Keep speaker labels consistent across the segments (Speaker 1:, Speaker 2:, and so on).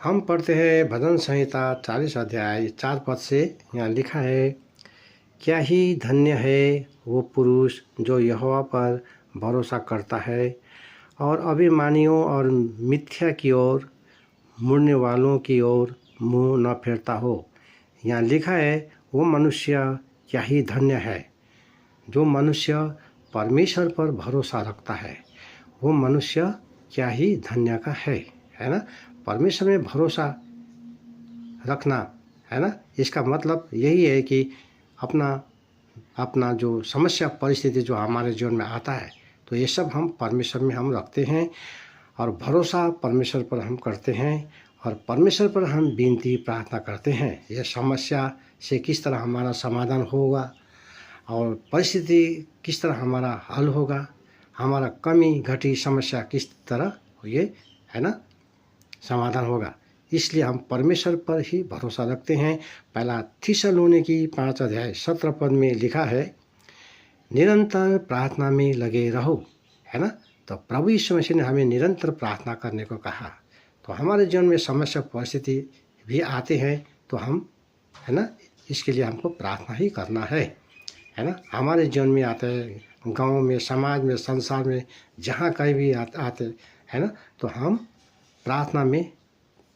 Speaker 1: हम पढ़ते हैं भजन संहिता 40 अध्याय 4 पद से। यहाँ लिखा है, क्या ही धन्य है वो पुरुष जो यहोवा पर भरोसा करता है और अभिमानियों और मिथ्या की ओर मुड़ने वालों की ओर मुंह न फेरता हो। यहाँ लिखा है, वो मनुष्य क्या ही धन्य है जो मनुष्य परमेश्वर पर भरोसा रखता है। वो मनुष्य क्या ही धन्य का है ना। परमेश्वर में भरोसा रखना, है ना। इसका मतलब यही है कि अपना जो समस्या परिस्थिति जो हमारे जीवन में आता है, तो ये सब हम परमेश्वर में हम रखते हैं और भरोसा परमेश्वर पर हम करते हैं और परमेश्वर पर हम विनती प्रार्थना करते हैं। यह समस्या से किस तरह हमारा समाधान होगा और परिस्थिति किस तरह हमारा हल होगा, हमारा कमी घटी समस्या किस तरह ये, है ना, समाधान होगा। इसलिए हम परमेश्वर पर ही भरोसा रखते हैं। पहला थिस्सलुनीकी 5 अध्याय 17 पद में लिखा है, निरंतर प्रार्थना में लगे रहो, है ना। तो प्रभु यीशु मसीह ने हमें निरंतर प्रार्थना करने को कहा। तो हमारे जीवन में समस्या परिस्थिति भी आते हैं तो हम, है ना, इसके लिए हमको प्रार्थना ही करना है ना। हमारे जीवन में आते हैं, गांव में, समाज में, संसार में, जहाँ कहीं भी आते हैं ना, तो हम प्रार्थना में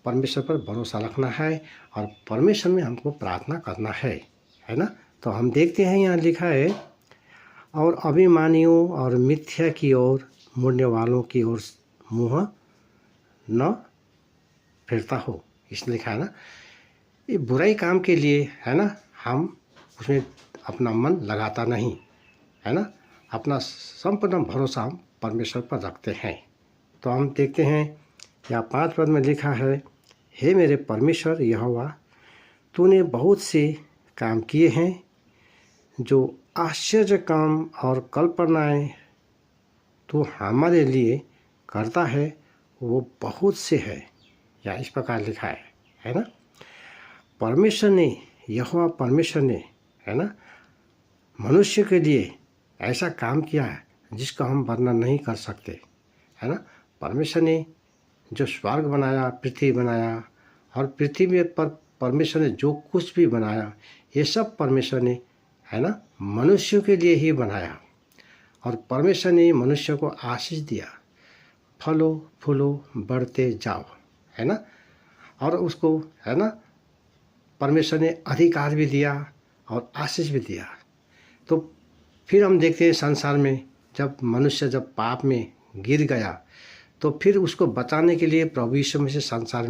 Speaker 1: परमेश्वर पर भरोसा रखना है और परमेश्वर में हमको प्रार्थना करना है ना। तो हम देखते हैं यहाँ लिखा है, और अभिमानियों और मिथ्या की ओर मुड़ने वालों की ओर मुँह न फेरता हो। इसलिए लिखा है ना, ये बुराई काम के लिए, है ना, हम उसमें अपना मन लगाता नहीं, है ना। अपना संपूर्ण भरोसा हम परमेश्वर पर रखते हैं। तो हम देखते हैं यहाँ 5 पद में लिखा है, हे मेरे परमेश्वर यहोवा, तूने बहुत से काम किए हैं, जो आश्चर्य काम और कल्पनाएं तू हमारे लिए करता है वो बहुत से है। या इस प्रकार लिखा है ना। परमेश्वर ने, यहोवा परमेश्वर ने, है ना, मनुष्य के लिए ऐसा काम किया है जिसको हम वर्णन नहीं कर सकते, है ना। परमेश्वर ने जो स्वर्ग बनाया, पृथ्वी बनाया, और पृथ्वी पर परमेश्वर ने जो कुछ भी बनाया, ये सब परमेश्वर ने, है ना, मनुष्यों के लिए ही बनाया। और परमेश्वर ने मनुष्य को आशीष दिया, फलो फूलो बढ़ते जाओ, है ना। और उसको, है ना, परमेश्वर ने अधिकार भी दिया और आशीष भी दिया। तो फिर हम देखते हैं संसार में, जब मनुष्य जब पाप में गिर गया, तो फिर उसको बचाने के लिए प्रभु यीशु मसीह संसार